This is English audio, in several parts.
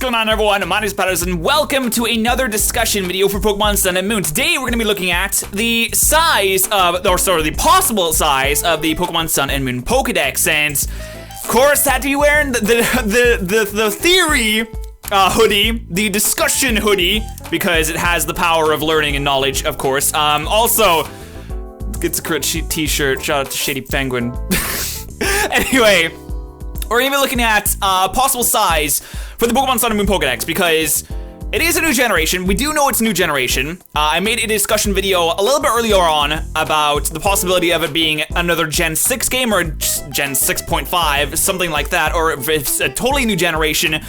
going on, everyone? My name is Patterson. Welcome to another discussion video for Pokemon Sun and Moon. Today, we're going to be looking at the size of, the possible size of the Pokemon Sun and Moon Pokedex. And, of course, had to be wearing the theory hoodie, the discussion hoodie, because it has the power of learning and knowledge, of course. Also, it's a crit t-shirt. Shout out to Shady Penguin. Anyway, we're going to be looking at possible size for the Pokemon Sun and Moon Pokedex, because it is a new generation. We do know it's a new generation. I made a discussion video a little bit earlier on about the possibility of it being another Gen 6 game or Gen 6.5, something like that, or if it's a totally new generation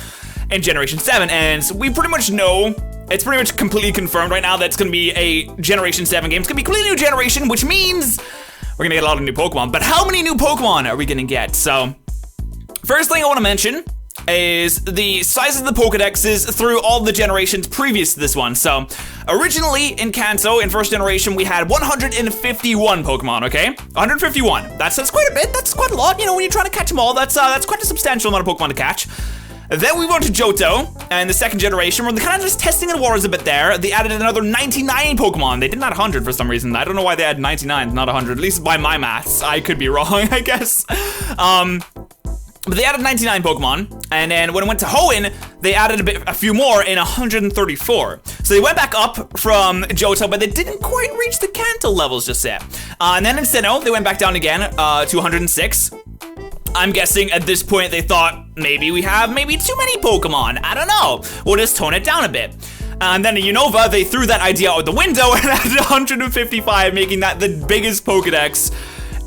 in Generation 7, and we pretty much know, it's pretty much completely confirmed right now that it's going to be a Generation 7 game. It's going to be a completely new generation, which means we're going to get a lot of new Pokemon. But how many new Pokemon are we going to get? So, first thing I want to mention is the size of the Pokedexes through all the generations previous to this one. So, originally in Kanto, in first generation, we had 151 Pokemon, okay? 151. That's quite a bit. That's quite a lot. You know, when you're trying to catch them all, that's quite a substantial amount of Pokemon to catch. Then we went to Johto, and the second generation, where they're kind of just testing the waters a bit there. They added another 99 Pokemon. They didn't add 100 for some reason. I don't know why they had 99, not 100, at least by my maths. I could be wrong, I guess. But they added 99 Pokemon, and then when it went to Hoenn, they added a few more in 134. So they went back up from Johto, but they didn't quite reach the Kanto levels just yet. And then in Sinnoh, they went back down again to 106. I'm guessing at this point they thought maybe we have too many Pokemon. I don't know. We'll just tone it down a bit. And then in Unova, they threw that idea out the window and added 155, making that the biggest Pokedex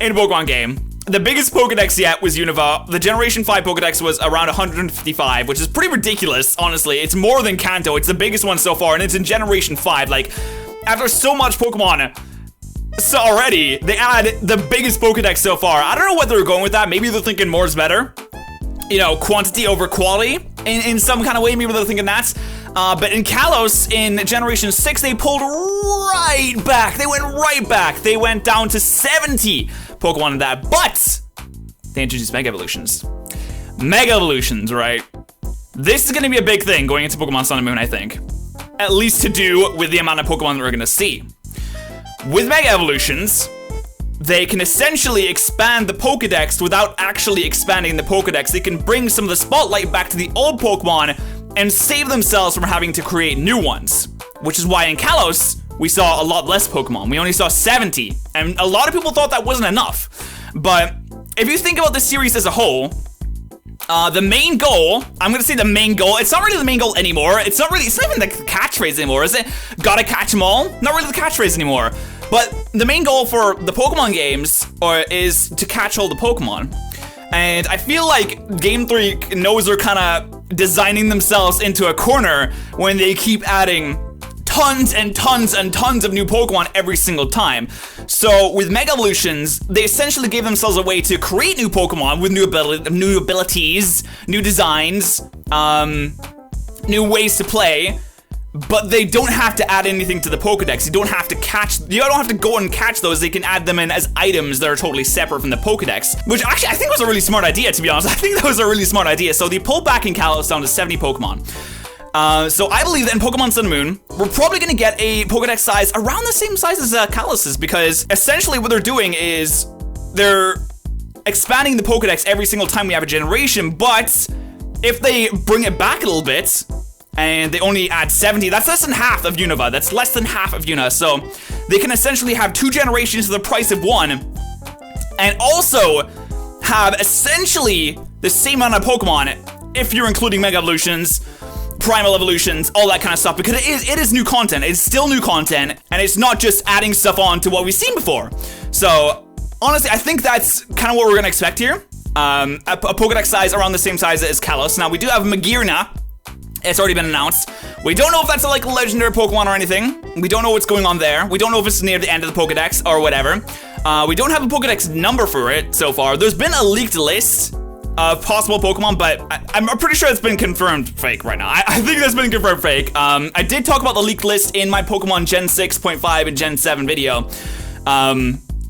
in a Pokemon game. The biggest Pokedex yet was Unova. The Generation 5 Pokedex was around 155, which is pretty ridiculous, honestly. It's more than Kanto. It's the biggest one so far, and it's in Generation 5. Like, after so much Pokemon, so already, they add the biggest Pokedex so far. I don't know what they're going with that. Maybe they're thinking more is better. You know, quantity over quality in some kind of way. Maybe they're thinking that. But in Kalos, in Generation 6, they pulled right back. They went right back. They went down to 70 Pokemon in that. But they introduced Mega Evolutions. Mega Evolutions, right? This is going to be a big thing going into Pokemon Sun and Moon, I think. At least to do with the amount of Pokemon that we're going to see. With Mega Evolutions, they can essentially expand the Pokedex without actually expanding the Pokedex. They can bring some of the spotlight back to the old Pokemon and save themselves from having to create new ones. Which is why in Kalos, we saw a lot less Pokemon. We only saw 70, and a lot of people thought that wasn't enough. But if you think about the series as a whole, the main goal, I'm gonna say the main goal, it's not really the main goal anymore. It's not even the catchphrase anymore, is it? Gotta catch them all? Not really the catchphrase anymore. But the main goal for the Pokemon games is to catch all the Pokemon. And I feel like Game 3 knows they're kind of designing themselves into a corner when they keep adding tons and tons and tons of new Pokemon every single time. So with Mega Evolutions, they essentially gave themselves a way to create new Pokemon with new abilities, new designs, new ways to play. But they don't have to add anything to the Pokedex. You don't have to go and catch those. They can add them in as items that are totally separate from the Pokedex. Which actually, I think was a really smart idea, to be honest. I think that was a really smart idea. So they pulled back in Kalos down to 70 Pokemon. So I believe that in Pokemon Sun and Moon, we're probably going to get a Pokedex size around the same size as Kalos's. Because essentially what they're doing is they're expanding the Pokedex every single time we have a generation. But if they bring it back a little bit, and they only add 70, that's less than half of Unova. That's less than half of Unova. So they can essentially have 2 generations for the price of 1, and also have essentially the same amount of Pokemon if you're including Mega Evolutions, Primal Evolutions, all that kind of stuff, because it is new content. It's still new content, and it's not just adding stuff on to what we've seen before. So honestly, I think that's kind of what we're gonna expect here. A Pokedex size around the same size as Kalos. Now we do have Magearna. It's already been announced. We don't know if that's like a legendary Pokemon or anything. We don't know what's going on there. We don't know if it's near the end of the Pokedex or whatever. We don't have a Pokedex number for it so far. There's been a leaked list of possible Pokemon, but I'm pretty sure it's been confirmed fake right now. I think that's been confirmed fake. I did talk about the leaked list in my Pokemon Gen 6.5 and Gen 7 video.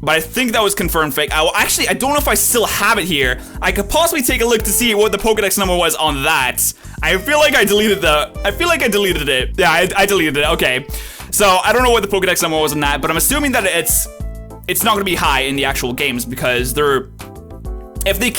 but I think that was confirmed fake. Actually, I don't know if I still have it here. I could possibly take a look to see what the Pokedex number was on that. I feel like I deleted it. Yeah, I deleted it. Okay. So I don't know what the Pokedex number was on that, but I'm assuming that it's not gonna be high in the actual games because if they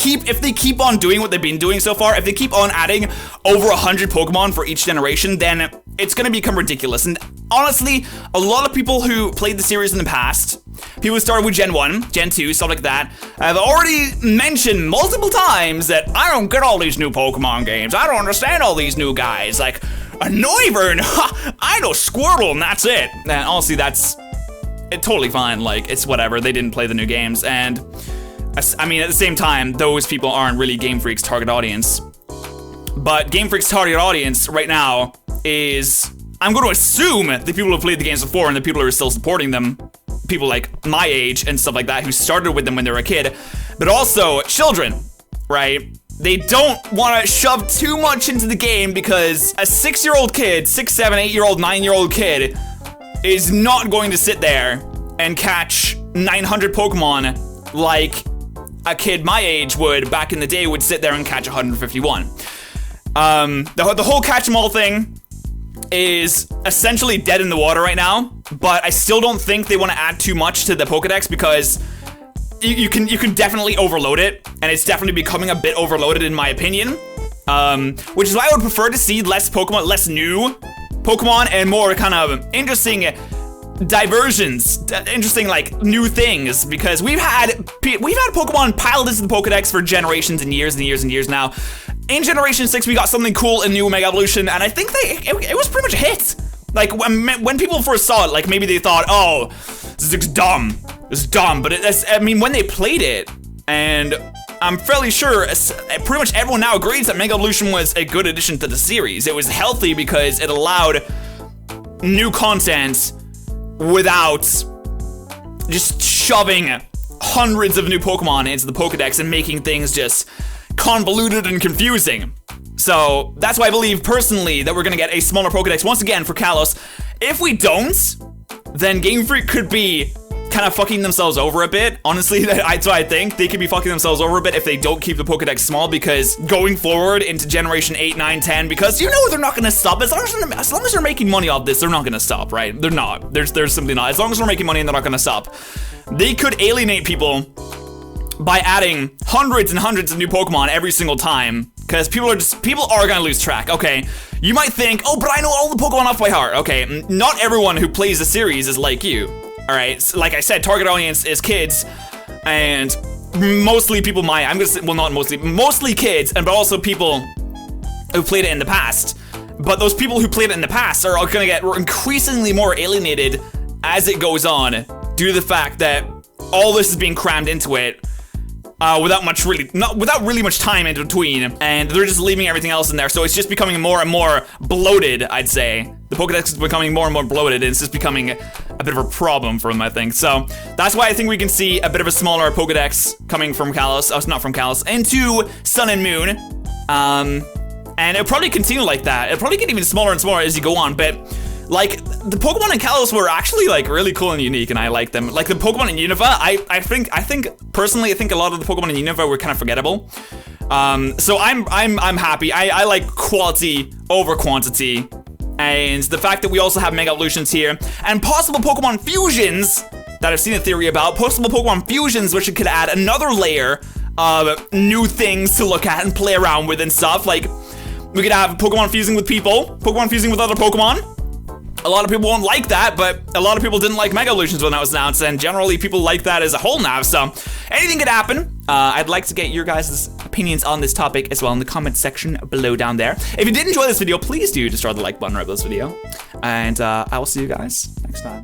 keep on doing what they've been doing so far, if they keep on adding over 100 Pokemon for each generation, then it's gonna become ridiculous. And honestly, a lot of people who played the series in the past, people who started with Gen 1, Gen 2, stuff like that, have already mentioned multiple times that I don't get all these new Pokemon games. I don't understand all these new guys. Like, a Noivern, I know Squirtle, and that's it. And honestly, that's totally fine. Like, it's whatever. They didn't play the new games, and I mean, at the same time, those people aren't really Game Freak's target audience. But Game Freak's target audience right now is, I'm going to assume, the people who played the games before and the people who are still supporting them, people like my age and stuff like that who started with them when they were a kid, but also children, right? They don't want to shove too much into the game because a 6-year-old kid, 6, 7, 8-year-old, 9-year-old kid is not going to sit there and catch 900 Pokemon like a kid my age would back in the day would sit there and catch 151. The whole catch 'em all thing is essentially dead in the water right now, but I still don't think they want to add too much to the Pokedex because you can definitely overload it, and it's definitely becoming a bit overloaded in my opinion. Which is why I would prefer to see less Pokemon, less new Pokemon, and more kind of interesting diversions, interesting like new things, because we've had Pokemon piled into the Pokedex for generations and years and years and years now. In Generation 6 we got something cool in New Mega Evolution, and I think it was pretty much a hit. Like when people first saw it, like maybe they thought, oh, this is dumb, but I mean when they played it, and I'm fairly sure pretty much everyone now agrees that Mega Evolution was a good addition to the series. It was healthy because it allowed new content without just shoving hundreds of new Pokemon into the Pokedex and making things just convoluted and confusing. So that's why I believe personally that we're gonna get a smaller Pokedex once again for Kalos. If we don't, then Game Freak could be kind of fucking themselves over a bit. Honestly, that's what I think. They could be fucking themselves over a bit if they don't keep the Pokedex small, because going forward into Generation 8, 9, 10, because you know they're not gonna stop. As long as they're making money off this, they're not gonna stop, right? They're not. There's simply not. As long as they're making money, and they're not gonna stop. They could alienate people by adding hundreds and hundreds of new Pokemon every single time, because people are gonna lose track. Okay, you might think, oh, but I know all the Pokemon off by heart. Okay, not everyone who plays the series is like you. All right, so like I said, target audience is kids, and mostly people mostly kids, and but also people who played it in the past. But those people who played it in the past are gonna get increasingly more alienated as it goes on, due to the fact that all this is being crammed into it without really much time in between, and they're just leaving everything else in there. So it's just becoming more and more bloated, I'd say. The Pokedex is becoming more and more bloated, and it's just becoming a bit of a problem for them, I think. So that's why I think we can see a bit of a smaller Pokedex coming from Kalos, not from Kalos, into Sun and Moon. And it'll probably continue like that. It'll probably get even smaller and smaller as you go on, but like, the Pokemon in Kalos were actually like really cool and unique, and I like them. Like the Pokemon in Unova, I think personally, I think a lot of the Pokemon in Unova were kind of forgettable. So I'm happy. I like quality over quantity, and the fact that we also have Mega Evolutions here and possible Pokemon fusions that I've seen a theory about, possible Pokemon fusions, which could add another layer of new things to look at and play around with and stuff. Like, we could have Pokemon fusing with people, Pokemon fusing with other Pokemon. A lot of people won't like that, but a lot of people didn't like Mega Evolutions when that was announced, and generally people like that as a whole now, so anything could happen. I'd like to get your guys' opinions on this topic as well in the comment section below down there. If you did enjoy this video, please do destroy the like button right below this video, and I will see you guys next time.